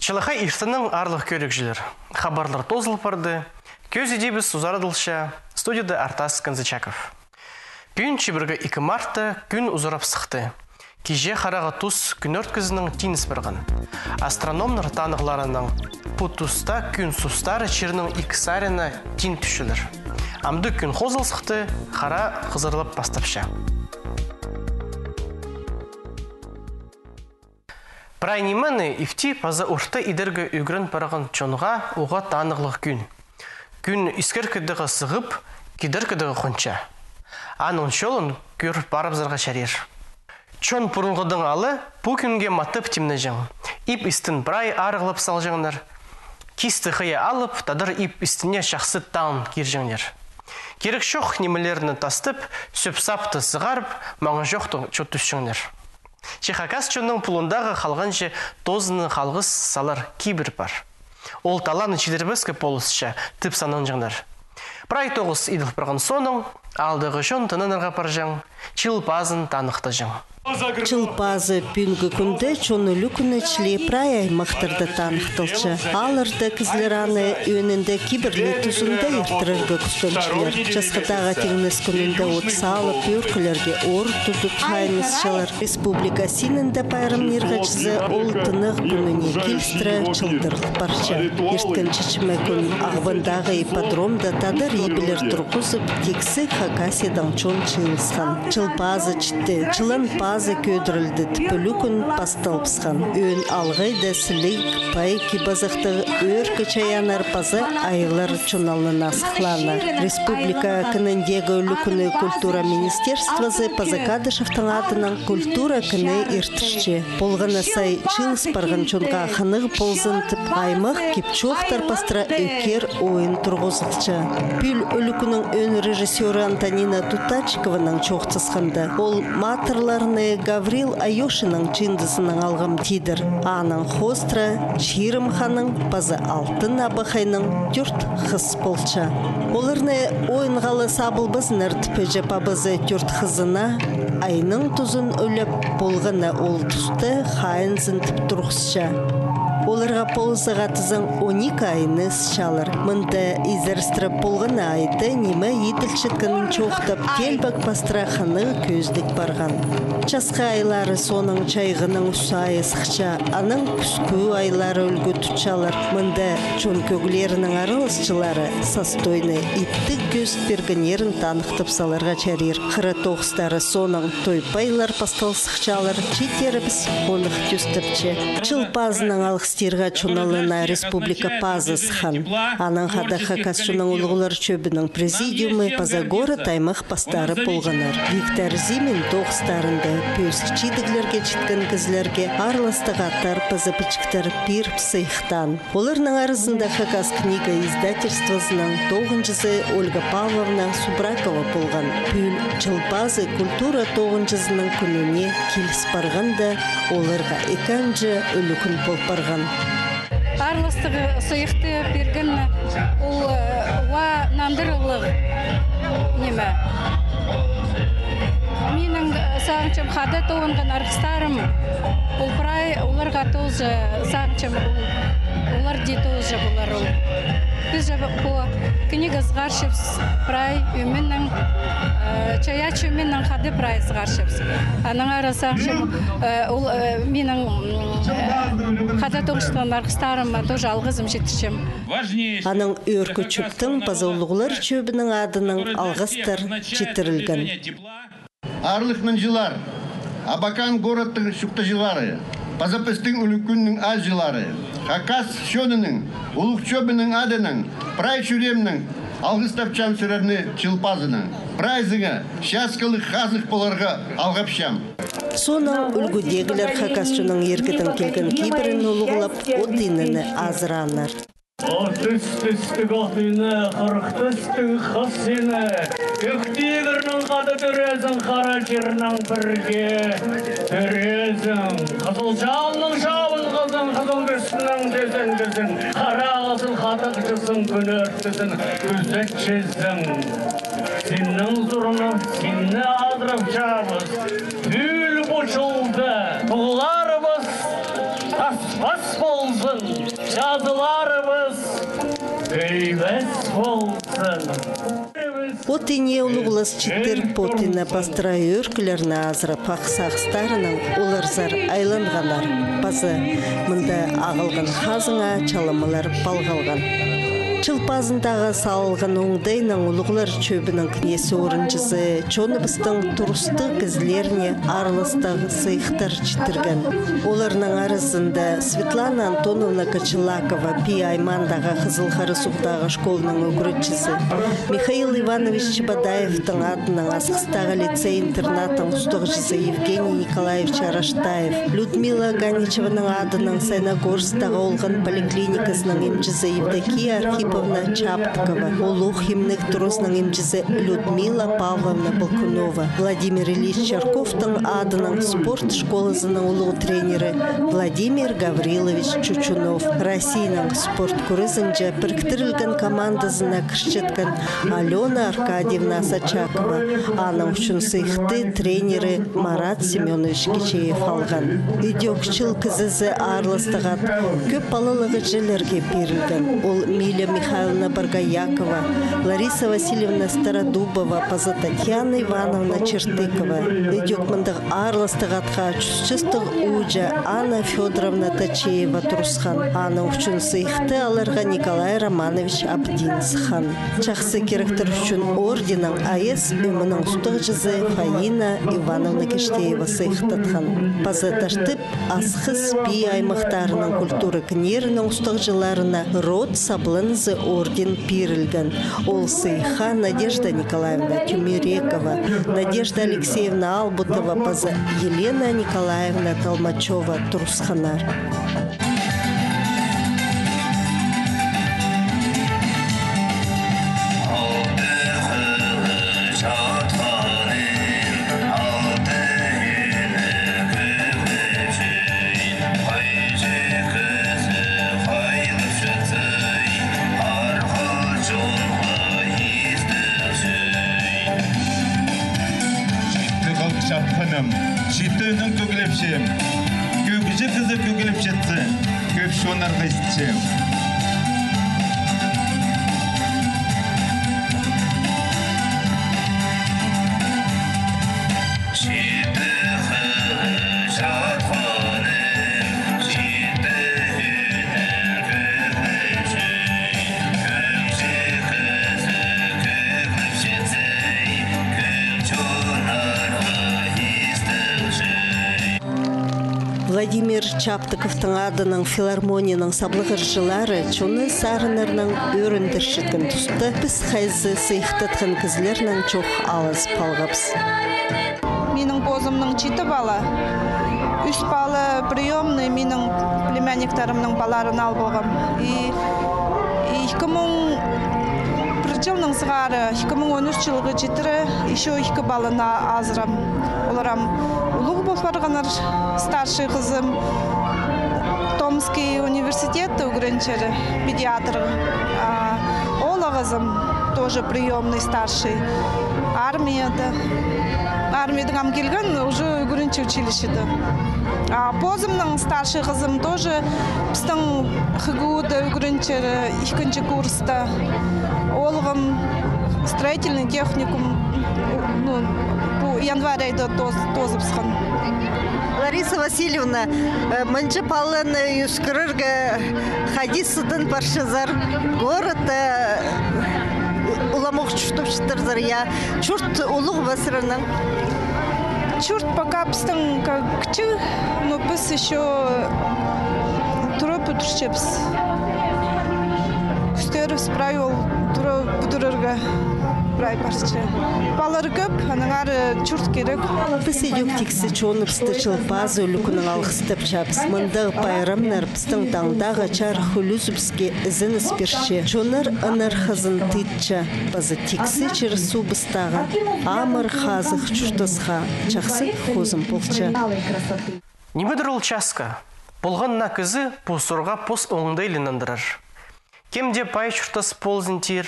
Чылахай иртінің арлық көрекшілер. Хабарлар тозылып барды. Көз едебіз ұзарадылша. Студияда Артас Канзычаков. Күн чебіргі 2 марта күн ұзарап сықты. Кеже қараға тұз күн өрткізінің тинес біргін. Астрономнар танығларының пұтуста күн сустары черінің 2 сарына тин түшілір. Амды күн қозыл сықты, қара қызырылып бастапша. Прайниманы ифти паза урта идергі үгірін парағын чонға уға танығлық күн. Күн искер кідігі сығып, кедір кідігі қонча. Анын шолын көр барабзарға шарер. Чон пұрылғыдың алы бұ күнге матып темні жың. Ип істін прай арғылып сал жыңнар. Кисті қыя алып, тадыр ип істіне шақсы таң кер жыңнар. Керек шоқ немелеріні тастып, сөп сапты сығарып, маңы жоқты чөттүс жыңнар. Чехакас чонның пулындағы қалғаншы тозыны қалғыз салар кибір бар. Ол таланы чедербескі полысша тіп санын жыңдар. Прай тоғыз иділ бірғын соның, алдығы жон тынынырға паржың, чылпазын танықта жың. Чылпазы пүнгі күнді чоны люкіні чіле прай аймақтырды танықтылшы. Алырды кізлераны өнінде кибірлі түзінде ертіріргі күстөлчілер. Жасқыдағы теңнес күнінде от салып, өркілерге ор тұтып қайнысшылар. Республика синінде пайрым нергачызы ол тынық күніне келістірі чылдырды парча. Ерткін чечімі күн ағбындағы ипподромда тадыр ебілер тұрғызып, тексі хакасиядан чон чылысқан. Чылпазы чітті, чылын пазы көдірілді тіпілі күн пасталпысқан. Өн алғайды сілік, пай кибазықты өркі чаянар пазы айылар чуналын асықланы. Республика күніндегі өлі күні культура министерствазы пазы Кадышевтың атынан культура күні ертішче. Болғаны сай чылыс барған чонға қанығы ползын тіп аймақ кепчоқтар пастыра өкер ойын тұрғызықчы. Пүл өлі күнің өн режиссері Антонина Тутачкованың чоқтысқанды. Ол матырларыны Гаврил Айошының чиндысының алғым тидір. Аның хостра, Чирым ханың, пазы алтын абықайның түрт қыз болча. Оларны ойынғалы сабыл бізінір тіпі пабызы түрт қызына, айның тұзын өліп, болғына ол тұсты қайынзын тіп тұрғысша. Оларға ползыға тізің 12 айны шалыр. Мұнда изерстіріп болғына айды немі етілшіткінің чоқтып, келбік пастыра қаны көздік барған. Часқа айлары соның чайғының ұсайы сықча, аның күскі айлары үлгі тұтчалыр. Мұнда чон көгілерінің арылысчылары састойны иттік көз бергенерін танықтып саларға чарир. Қыры тоғыстары соның тойпайлар пастал сықчалыр, четерібіз қонық төстіпче. Чылпазының алғыстырға чоналына республика пазысхан. Аның қада хакас чоның ұлғылар чөбінің президиумы пазагоры таймық пастары болғанар. Виктор Зимин тоғыстарында пөсік чидіглерге чіткен кізлерге арластығаттар пазапычықтар пир псыйқтан. Оларның арызында хакас книга издательствосының 9-жызы Ольга Павловна Субракова болған. Пүл чылпазы культура 9-жызының күніне келіс барғанда оларға еканжы өлі күн бол барған. Арластығы сыйықты берген ол уа нандырылығы неме. Менің сағынчым қады тоғынған арқыстарым ол прай оларға тозы сағынчым олар де тозы болар ол. Біз жабы по книга сғаршыпс прай үміннің чаяч үміннің қады прай сғаршыпс. Аның ары сағынчым ол менің қады тоғыштығын арқыстарым тоже алғызым жетішім. Аның өркі чөптің пазаулығылар чөбінің адының алғыстыр жетірілген. Арлық жылар, Абакан городтың шуқта жылары, Пазапыстың үліккүннің аз жылары, Хакас шөнінің, ұлық чөбінің адының, прай шүремнің, алғыстапчам сүрерні чылпазының, прайзыңа, шаскалық қазық боларға алғапшам. Соның үлгідегілер Хакасшының ергетін келген кейбірін ұлығылап, отдинені азыраныр. Түстік отыны, қырықтыстың қасыны, өктегірінің қады түрезің, қара жерінің бірге түрезің. Қызыл жалының шауын қызын, қызыл күсінің дезін, қара қызыл қатық жызын, күн өртізін, күзет жезін. Сенің зұрыны, сені адырып жабыз, түл бұшылды, тұғыларымыз таспас болсын. жазыларымыз бейбіт болсын. Отине улуглас читтер потина пастрай өркілеріні азыры пақсақстарының оларзар айланғанар. Базы мұнда ағылған хазыңа чалымалар балғалған. Чылпазындағы салылған оңдайның ұлығылар чөбінің кінесі орынжызы чоныбыстың тұрысты кізлеріне арылыстағы сыйықтар читірген. Оларның арызында Светлана Антоновна Кочелакова Пи Аймандағы Қызылқары суқтағы школының өгірітшісі, Михаил Иванович Чебадаевтың атының асқыстағы лицей-интернатың ұстығышысы Евгений Николаевич Араштаев, Людмила Ганичеваның адының Сайнагорстағы олған поликлиникасының емчізі Евдокия Архиповна Чапткова, Олух химных тросның емчізі Людмила Павловна Балкунова, Владимир Ильич Чарковтың адының спорт школасының ұлығы тренері Владимир Гаврилович Чучунов, Россияның спорт күрізінже біріктірілген командасына кіршеткен Алена Аркадьевна Сачакова, аның үшін сыйықты тренері Марат Семенович Кечеев алған. Үйдеокшыл кізізі арлыстығат көп балылығы жерлерге берілген. Ол Миля Михайловна Баргаякова, Лариса Васильевна Стародубова, Паза Татьяна Ивановна Чертыкова. Үйдеокмындық арлыстығатқа чүстістік Уджа Анна Федоровна Тачеева Трусхан, аның үшін сыйықты аларға Николай Романович Абдинсхан. Чақсы керектір үшін орденің АЭС өмінің ұстық жызы Фаина Ивановна Кештеева сыйықтатқан. Паза таштып асқыз би аймақтарының культуры кінерінің ұстық жыларына род саблынзы орден берілген. Ол сыйха Надежда Николаевна Тюмерекова, Надежда Алексеевна Албутова, Паза Елена Николаевна Толмачева Трусханар. Şiddetinin tükülüpşem, kökücü kızı tükülüpşetsi, köpşü onarga istişem. Владимир Чаптыковтың адының филармонияның саблығыр жылары чоны сарынырның өріндіршіткен тұсты біз қайзы сыйықтатқан кізлерінің чоқ алыз палғапс. Менің бозымның 7 бала, 3 бала приемный менің племянниктарымның баларын ал болғам. 2001 жылның сығары 2013 жылғы жетірі еще 2 балына азырам. Оларам ұлығы болып барғанар старший қызым Томский университет үгірінчері педиатр. Ол қызым тоже приемный старший армиядан келген уже үгірінчі училищеді. Позымның старший қызым тоже біздің ХГУ-да үгірінчері 2-ші курста. Олғым строительный техникум январьда тозыпсқан. Лариса Васильевна, мұнчы палын үскіріргі хадисыдың паршызар город уламық чүштіп шытырзар, я чүрт ұлық басырының. Чүрт пока біздің күчі, но біз еще тұрып өтіршепіз. Күстері справил тұрып бұдырырға. Балары көп, аныңары чүрт керек. Біз едек тексі чоныпсты чылпазы үлікінің алғыстып чапс. Мұндағы пайрамнар біздің таңдағы чар хүлізіпске ізін іспірші. Чоныр ыныр қызын тытча. Базы тексі чырсу бұстаға. Амыр қазық чүртысға. Чақсы қозым болча. Немедір ол часка. Болғанна кізі пұсырға пұс оңдайлынандырар. Кемде пай чүртас ползын тир.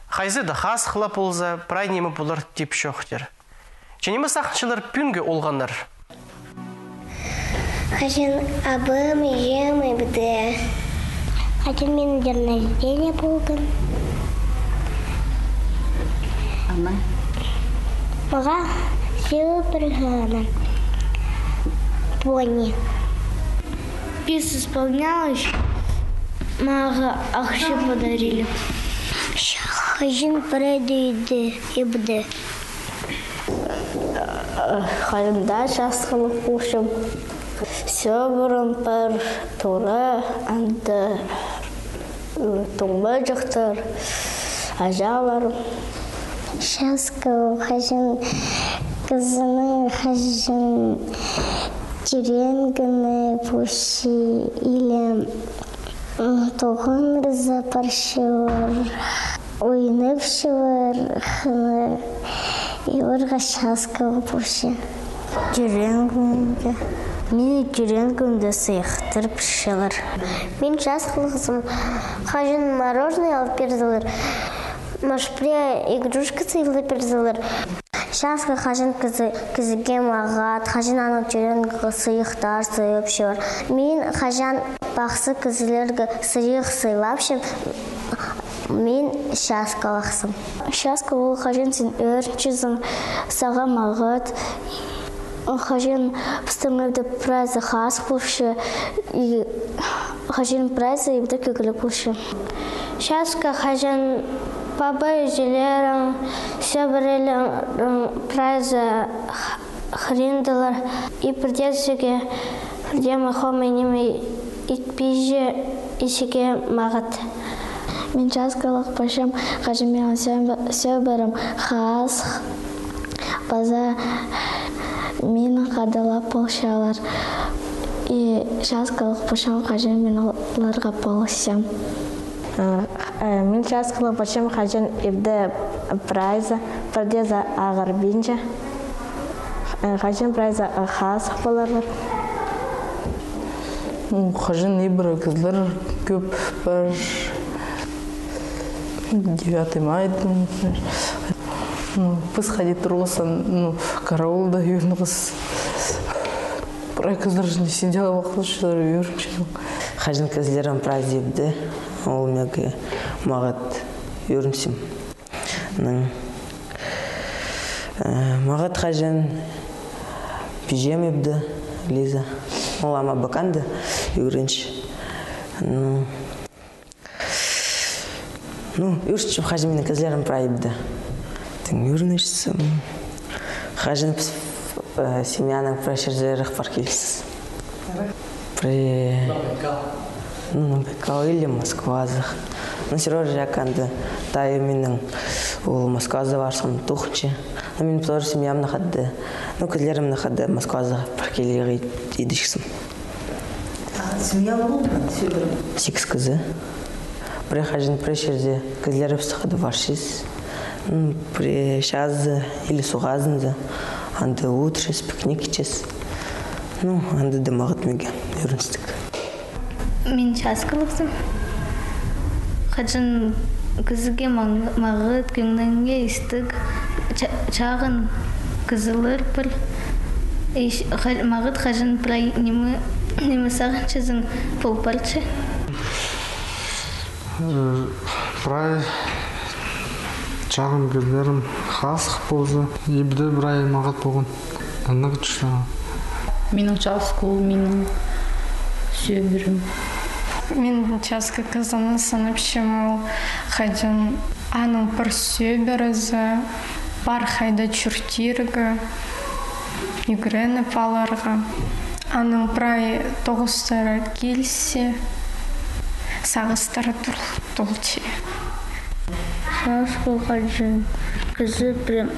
Хайзы да хас қыла болза, прайнемі болар деп шоқтер. Ченемі сақшылар пүнге олғандар. Қажын абым, ем, бұды. Хотим мен день рождения болған. Ана? Мага супер гана. Пони. Пис исполнялась. Мага ахши подарили. Хажин пройдет и буде. Халимда шастқылық қошым. Все бұрын бір туры, анды тұңбы жақтыр, ажаларым. Шаска хажин кызының хажин теренгіні пуши или тоғын рыза паршылар, ойынывшылар хыны и орға шаска пуши. Теренгімді. Мен теренгімді сыйықтырып шылар. Мен шаскалықсым хажин мороженое алып берділер. Машпре игрушка сыйлы берділер. Шаска хажин кізіге мағат, хажин аның теренгі сыйықтар сыйып шылар. Мен хажан бақсы кізілергі сыйық сыйлап шым. Мен шаскалықсым. Шаска ол хажин сен өрчізің саға мағат. Хажин постановил прайзы хас пуще и хажин прайзы и вдруг игры пуще. Шаска хажин папа жилером все брали прайзы хриндалар и придется придем хоминими и пизже и себе магат. Мен шаскалык пашам хажин все барам хас база. Мен қадалап болшалар. И шаскалық пашам қажен мен оларға болсам. Мен шаскалық пашам қажен ебді прайза, продеза ағыр бенже. Қажен прайза қас боларлар. Қажен ебір кізлер көп бір 9 майдың. Біз ходить тұрғысан, караул да үйірнігіз. Бірай кізлер жінде сендела вақылышылар үйіріншінің. Қажын кізлерім праздебді, ол мәгі мағат үйірінсім. Мағат қажын пижем ебді, Лиза. Ол ама бақанды үйірінш. Үйіршім қажын менің кізлерім праздебді. Юрнышсым. Хажин семьяның прашержерых паркельсіз. При Байкал или Москвазах. Сережа яканды тайы менің ол Москвазы барсам тухчы. Мен тоже семьям нахадды. Кізлерім нахадды Москвазы паркелері едішкісім. Семья болды ма? 8 кізі. При хажин прашерде кізлері псықады баршыз. При шазы или суғазынды, анды утрес, пикник ичес. Анды дымағыт меге өрінстік. Мен шаскалықсым. Қажын кізіге мағыт, көңніңге істік, чағын кізілір бір. Мағыт қажын прай немі сағын чызын полпарчы. Прай Чағын кізлерім қасық болзы, ебді бір ай мағат болған. Анығы түшіна. Менің часкул, менің сөбірім. Мен часка кызаны сынып шымыл, қайдын аның бір сөбірізі, бар қайда чүртіргі, үгірені паларға. Аның прай тоғыстары келсе, сағыстары тұлчы. Шаскал хажин кызы прям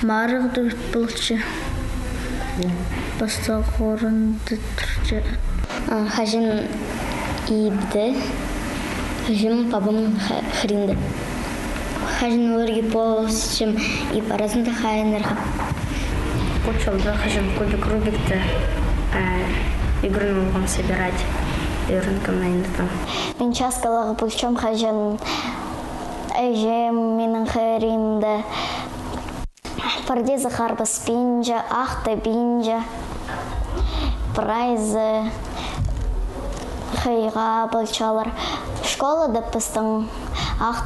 марыгды болчу. Баста хорынды турчу. Хажин ибді. Хажин папам хринді. Хажин өрге полсычым и паразында хайнырға. Почалды хажин кубик Рубикті игру могам собирать. Үйрінкім найындытам. Мен шаскалығы болчам хажин әжем менің хәримді. Пардезі қарбыз пинжа, ақты пинжа. Прайзы хайға болчалар. школа допустим,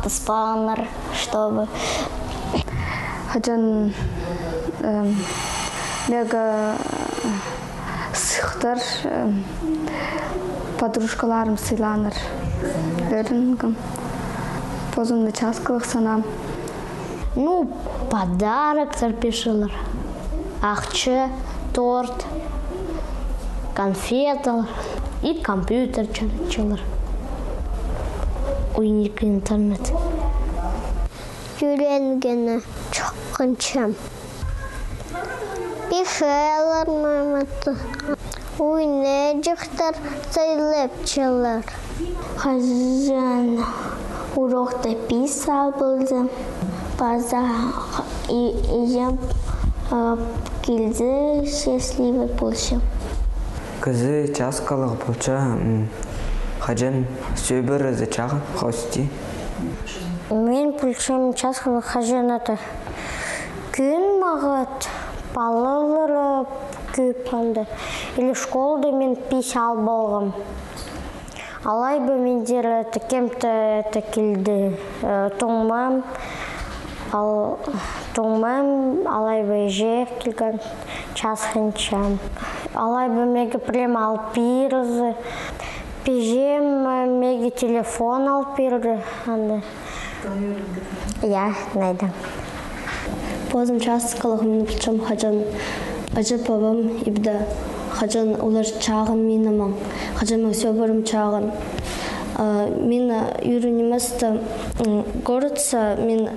спанер, чтобы. Хаджан мега сыхтар подружкаларым сыйланыр. Дөрінгім. Позымды часкылық санам. Ну, подарок пишелер. Акче, торт, конфеты и компьютер чалыр. Уйник интернет. Үйренгені чоққыншам. Пишелер маматы. Уйнеджіктер сайлепчелер. Хажан урокта писал болды. База ем келді счастливый болшым. Кызы часкалық болча хажан сөйбір зачағын қости. Мен пульчем часкалық хажан аты. Күн мағыт балылырып көп алды. Или школда мен писал болғым. Алай бы мендер кем-то келді. Тоңмам, алай бы жев келген часқыншам. Алай бы меге прем алып берді. Пежем меге телефон алып берді. Я, найдам. Позым часкалық мен пұлчым хажан ажып бабам ибді. Хаджан олар чағын менімің. Хаджан сөбірім чағын. Мен үйренеместі городса мен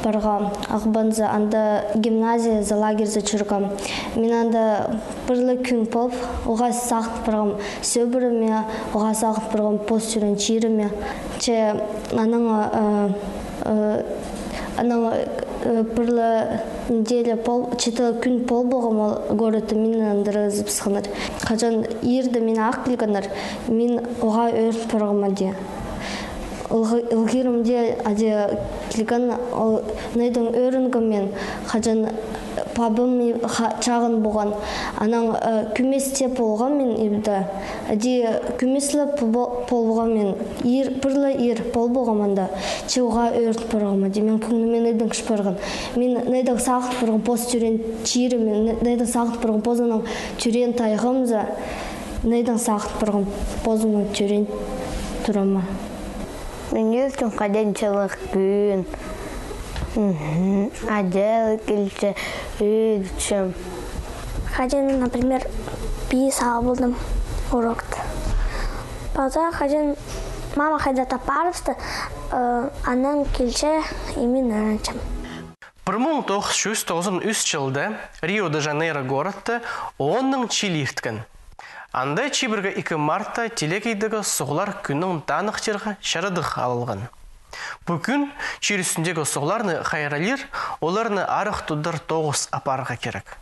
барға Ақбанза анда гимназия за лагерьза жүргім. Мен анда бірлі күн поп, оға сақт бұрғым сөбіріме, оға сақт бұрғым пост жүрен чиріме. Че аның бірлі неделя четі күн пол болғым городы мен андырызып сықыныр. Қажан ерді мен ақ келгенір, мен оға өрт бұрғыма де. Илгирімде аде келген найдың өрінгімен қажан пабым чағын болған. Аның күместе болған мен ебді. Аде күмеслі болған мен бірлі ер пол болғаманда че оға өрт бұрғыма де. Мен күнгімен найдың күш бұрғын. Мен найдың сағыт бұрғын пост түрен чиірі мен найдың сағыт бұрғын позының түрен тайғымза найдың сағыт бұрғын позының түрен тұрыма. Мен ертің қаденчалық күн. Адел келші өйдішім. Қаден, например, писал болдым урокты. База қаден мама қайдата парысты, анан келші емен өранчым. 1993 жылда Рио-де-Жанейро городты оның Чили ерткен. Анда чибіргі 2 марта телекейдігі соғылар күннің данық жерға шарадық алылған. Бұл күн чирісіндегі соғыларны қайралер, оларны арық тұдыр 9 апарға керек.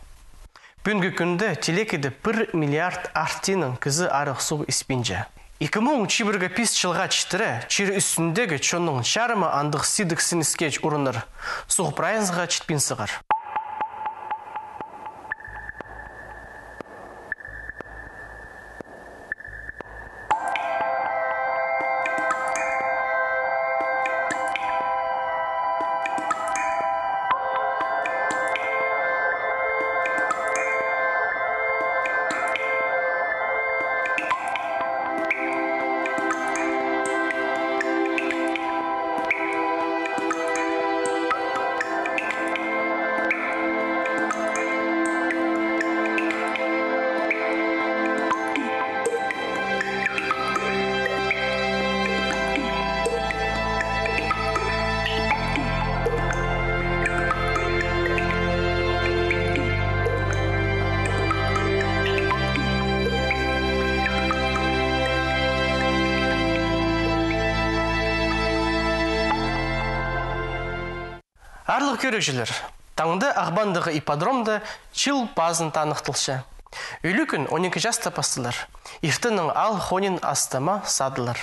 Бүгінгі күнді телекейді 1 миллиард артының кізі арық соғы іспенже. 2021 жылға читірі чирі үстіндегі чонның шарымы андық сидік сініскеч ұрыныр. Соғы прайынзға читпен сығыр. Арлық көрекшілер, таңды Ақбандағы ипподромда чил базын танықтылшы. Үйлі күн 12 жаста пастылар. Ертінің ал хонин астама садылар.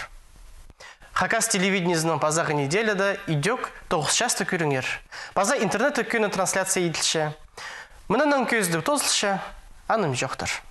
Хакас телевидениесінің пазағы неделяда идек 9 жаста көріңер. Паза интернетті күні трансляция етілші. Мұнынан көзді тозылшы, аным жоқтыр.